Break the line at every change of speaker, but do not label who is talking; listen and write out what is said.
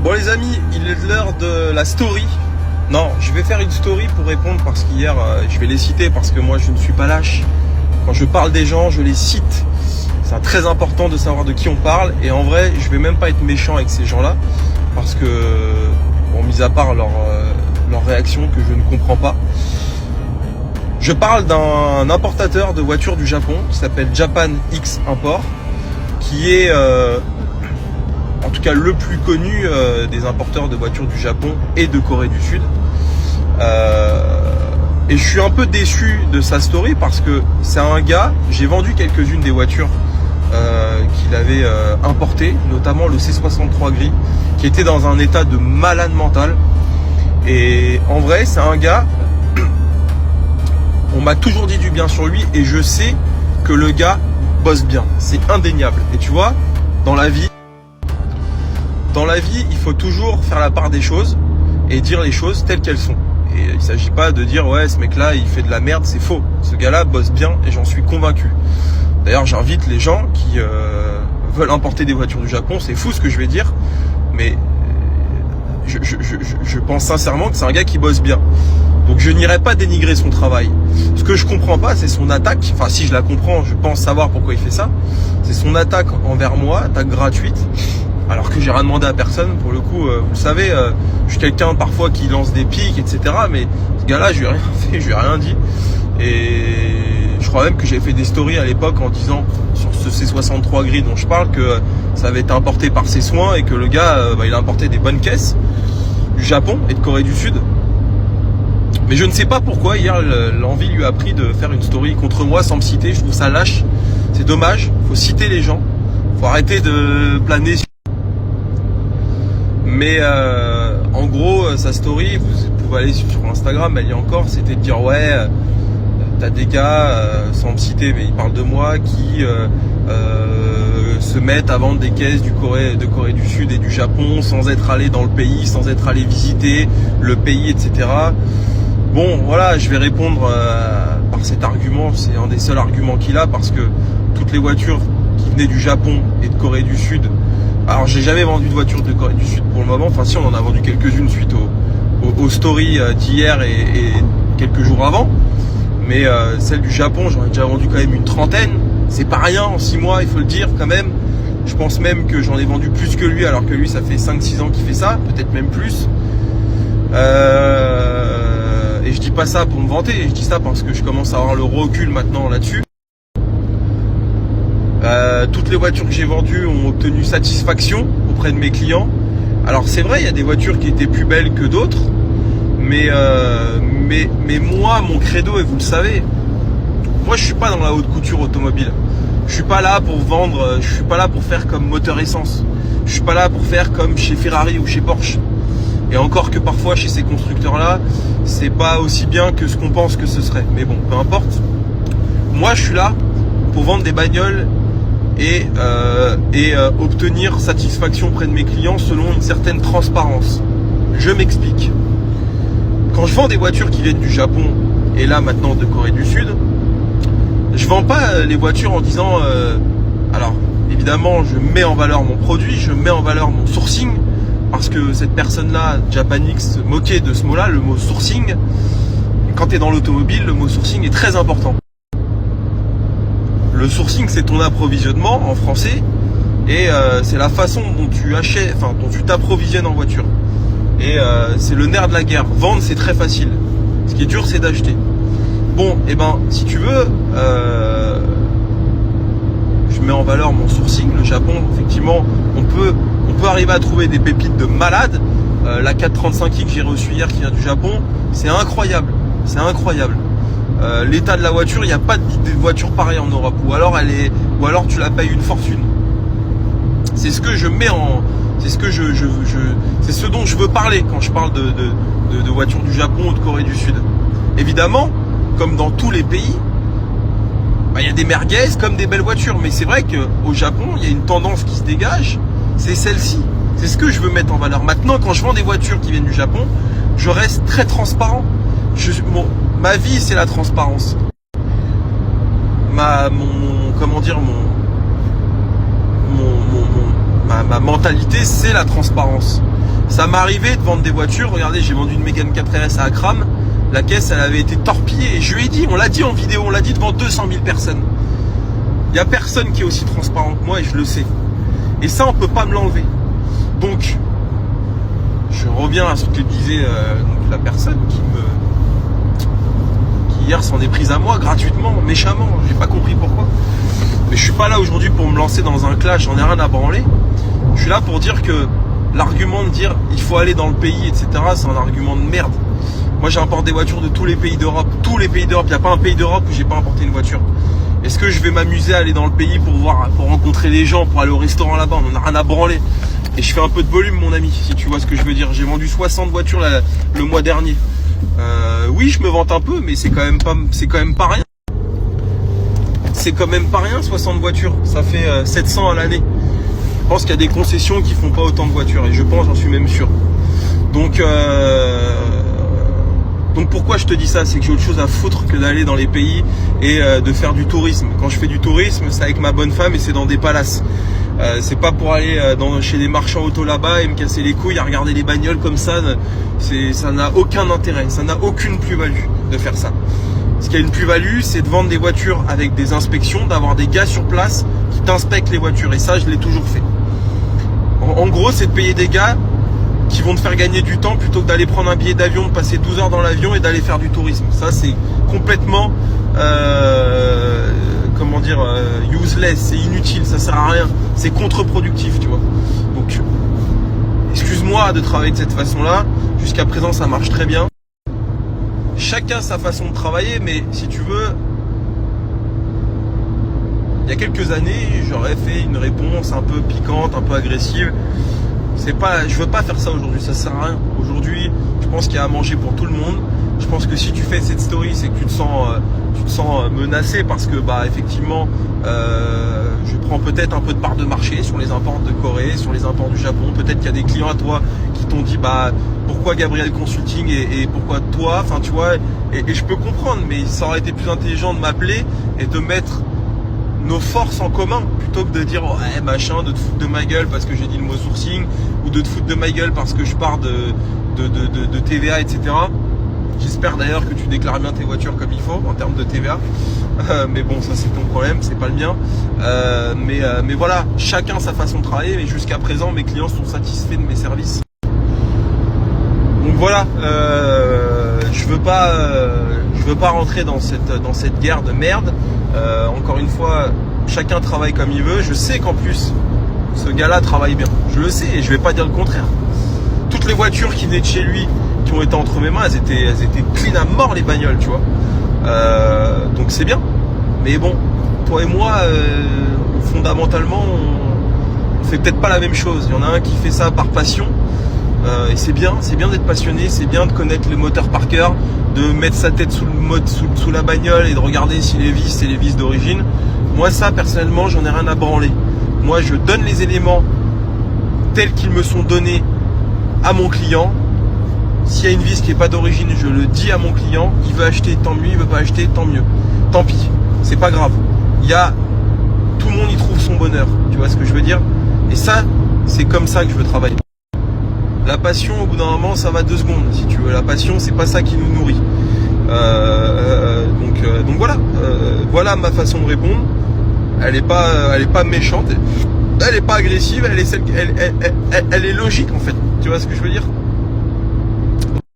Bon les amis, il est l'heure de la story. Non, je vais faire une story pour répondre parce qu'hier, je vais les citer parce que moi je ne suis pas lâche. Quand je parle des gens, je les cite. C'est très important de savoir de qui on parle. Et en vrai, je vais même pas être méchant avec ces gens-là parce que, bon, mis à part leur réaction que je ne comprends pas. Je parle d'un importateur de voitures du Japon qui s'appelle Japan X Import, qui est en tout cas le plus connu des importeurs de voitures du Japon et de Corée du Sud. Et je suis un peu déçu de sa story parce que c'est un gars, j'ai vendu quelques-unes des voitures qu'il avait importées, notamment le C63 gris, qui était dans un état de malade mental. Et en vrai, c'est un gars, on m'a toujours dit du bien sur lui et je sais que le gars bosse bien, c'est indéniable. Et tu vois, dans la vie, il faut toujours faire la part des choses et dire les choses telles qu'elles sont. Et il ne s'agit pas de dire ouais, ce mec-là, il fait de la merde, c'est faux. Ce gars-là bosse bien et j'en suis convaincu. D'ailleurs, j'invite les gens qui veulent importer des voitures du Japon. C'est fou ce que je vais dire, mais je pense sincèrement que c'est un gars qui bosse bien. Donc je n'irai pas dénigrer son travail. Ce que je comprends pas, c'est son attaque. Enfin, si je la comprends, je pense savoir pourquoi il fait ça. C'est son attaque envers moi, attaque gratuite. Alors que j'ai rien demandé à personne. Pour le coup, vous le savez, je suis quelqu'un parfois qui lance des piques, etc. Mais ce gars-là, je lui ai rien fait, je lui ai rien dit. Et je crois même que j'avais fait des stories à l'époque en disant sur ce C63 gris dont je parle que ça avait été importé par ses soins et que le gars, il a importé des bonnes caisses du Japon et de Corée du Sud. Mais je ne sais pas pourquoi hier l'envie lui a pris de faire une story contre moi sans me citer. Je trouve ça lâche. C'est dommage. Faut citer les gens. Faut arrêter de planer. Mais en gros, sa story, vous pouvez aller sur Instagram, elle y est encore, c'était de dire ouais, t'as des gars, sans me citer, mais ils parlent de moi, qui se mettent à vendre des caisses de Corée du Sud et du Japon sans être allés dans le pays, sans être allés visiter le pays, etc. Bon, voilà, je vais répondre par cet argument, c'est un des seuls arguments qu'il a, parce que toutes les voitures qui venaient du Japon et de Corée du Sud, alors j'ai jamais vendu de voiture de Corée du Sud pour le moment, enfin si, on en a vendu quelques-unes suite aux stories d'hier et quelques jours avant, mais celle du Japon, j'en ai déjà vendu quand même une trentaine, c'est pas rien en 6 mois, il faut le dire quand même. Je pense même que j'en ai vendu plus que lui, alors que lui ça fait 5-6 ans qu'il fait ça, peut-être même plus. Et je dis pas ça pour me vanter, je dis ça parce que je commence à avoir le recul maintenant là-dessus. Toutes les voitures que j'ai vendues ont obtenu satisfaction auprès de mes clients. Alors c'est vrai, il y a des voitures qui étaient plus belles que d'autres, mais moi, mon credo, et vous le savez, moi je suis pas dans la haute couture automobile. Je suis pas là pour vendre, je suis pas là pour faire comme Moteur Essence. Je suis pas là pour faire comme chez Ferrari ou chez Porsche. Et encore que parfois chez ces constructeurs-là, c'est pas aussi bien que ce qu'on pense que ce serait. Mais bon, peu importe. Moi, je suis là pour vendre des bagnoles et obtenir satisfaction auprès de mes clients selon une certaine transparence. Je m'explique. Quand je vends des voitures qui viennent du Japon et là maintenant de Corée du Sud, je vends pas les voitures en disant alors évidemment je mets en valeur mon produit, je mets en valeur mon sourcing, parce que cette personne-là, Japanix, se moquait de ce mot-là, le mot sourcing. Quand tu es dans l'automobile, le mot sourcing est très important. Le sourcing, c'est ton approvisionnement en français, et c'est la façon dont tu achètes, enfin dont tu t'approvisionnes en voiture. Et c'est le nerf de la guerre. Vendre, c'est très facile. Ce qui est dur, c'est d'acheter. Bon, et ben, si tu veux, je mets en valeur mon sourcing. Le Japon, effectivement, on peut arriver à trouver des pépites de malade. La 435i que j'ai reçue hier, qui vient du Japon, c'est incroyable. C'est incroyable. L'état de la voiture, il n'y a pas de voiture pareille en Europe. Ou alors tu la payes une fortune. C'est ce que je mets en, c'est ce que c'est ce dont je veux parler quand je parle de voitures du Japon ou de Corée du Sud. Évidemment, comme dans tous les pays, il y a des merguez comme des belles voitures. Mais c'est vrai qu'au Japon, il y a une tendance qui se dégage. C'est celle-ci. C'est ce que je veux mettre en valeur. Maintenant, quand je vends des voitures qui viennent du Japon, je reste très transparent. Ma vie, c'est la transparence. Ma mentalité, c'est la transparence. Ça m'est arrivé de vendre des voitures. Regardez, j'ai vendu une Mégane 4RS à Akram. La caisse, elle avait été torpillée. Et je lui ai dit, on l'a dit en vidéo, on l'a dit devant 200 000 personnes. Il n'y a personne qui est aussi transparent que moi et je le sais. Et ça, on peut pas me l'enlever. Donc, je reviens à ce que disait donc la personne qui hier s'en est prise à moi gratuitement, méchamment. J'ai pas compris pourquoi. Mais je suis pas là aujourd'hui pour me lancer dans un clash. J'en ai rien à branler. Je suis là pour dire que l'argument de dire il faut aller dans le pays, etc., c'est un argument de merde. Moi, j'importe des voitures de tous les pays d'Europe. Tous les pays d'Europe. Il n'y a pas un pays d'Europe où j'ai pas importé une voiture. Est-ce que je vais m'amuser à aller dans le pays pour rencontrer les gens, pour aller au restaurant là-bas? On en a rien à branler. Et je fais un peu de volume, mon ami, si tu vois ce que je veux dire. J'ai vendu 60 voitures le mois dernier. Oui, je me vante un peu, mais c'est quand même pas rien. C'est quand même pas rien, 60 voitures. Ça fait 700 à l'année. Je pense qu'il y a des concessions qui font pas autant de voitures. Et je pense, j'en suis même sûr. Donc pourquoi je te dis ça? C'est que j'ai autre chose à foutre que d'aller dans les pays et de faire du tourisme. Quand je fais du tourisme, c'est avec ma bonne femme et c'est dans des palaces. C'est pas pour aller chez des marchands auto là-bas et me casser les couilles à regarder les bagnoles comme ça. Ça n'a aucun intérêt, ça n'a aucune plus-value de faire ça. Ce qui a une plus-value, c'est de vendre des voitures avec des inspections, d'avoir des gars sur place qui t'inspectent les voitures. Et ça, je l'ai toujours fait. En gros, c'est de payer des gars qui vont te faire gagner du temps plutôt que d'aller prendre un billet d'avion, de passer 12 heures dans l'avion et d'aller faire du tourisme. Ça, c'est complètement useless, c'est inutile, ça sert à rien, c'est contre-productif, tu vois. Donc, excuse-moi de travailler de cette façon-là. Jusqu'à présent, ça marche très bien. Chacun sa façon de travailler, mais si tu veux, il y a quelques années, j'aurais fait une réponse un peu piquante, un peu agressive. Je veux pas faire ça aujourd'hui, ça sert à rien. Aujourd'hui, je pense qu'il y a à manger pour tout le monde. Je pense que si tu fais cette story, c'est que tu te sens menacé parce que effectivement, je prends peut-être un peu de part de marché sur les imports de Corée, sur les imports du Japon. Peut-être qu'il y a des clients à toi qui t'ont dit pourquoi Gabriel Consulting et pourquoi toi, enfin tu vois, et je peux comprendre, mais ça aurait été plus intelligent de m'appeler et de mettre nos forces en commun plutôt que de dire ouais machin, de te foutre de ma gueule parce que j'ai dit le mot sourcing ou de te foutre de ma gueule parce que je pars de TVA, etc. J'espère d'ailleurs que tu déclares bien tes voitures comme il faut en termes de TVA. Mais bon, ça c'est ton problème, c'est pas le mien. Mais voilà, chacun sa façon de travailler. Mais jusqu'à présent, mes clients sont satisfaits de mes services. Donc voilà, je veux pas rentrer dans cette guerre de merde. Encore une fois, chacun travaille comme il veut. Je sais qu'en plus, ce gars-là travaille bien. Je le sais et je vais pas dire le contraire. Toutes les voitures qui venaient de chez lui, qui ont été entre mes mains, elles étaient clean à mort les bagnoles, tu vois. Donc c'est bien. Mais bon, toi et moi, fondamentalement, on fait peut-être pas la même chose. Il y en a un qui fait ça par passion. Et c'est bien d'être passionné, c'est bien de connaître le moteur par cœur, de mettre sa tête sous la bagnole et de regarder si les vis, c'est les vis d'origine. Moi ça, personnellement, j'en ai rien à branler. Moi, je donne les éléments tels qu'ils me sont donnés à mon client. S'il y a une vis qui n'est pas d'origine, je le dis à mon client. Il veut acheter, tant mieux. Il veut pas acheter, tant mieux. Tant pis, c'est pas grave. Tout le monde y trouve son bonheur. Tu vois ce que je veux dire? Et ça, c'est comme ça que je veux travailler. La passion, au bout d'un moment, ça va 2 secondes, si tu veux. La passion, c'est pas ça qui nous nourrit. Donc voilà. Voilà ma façon de répondre. Elle est pas méchante. Elle est pas agressive. Elle est logique, en fait. Tu vois ce que je veux dire?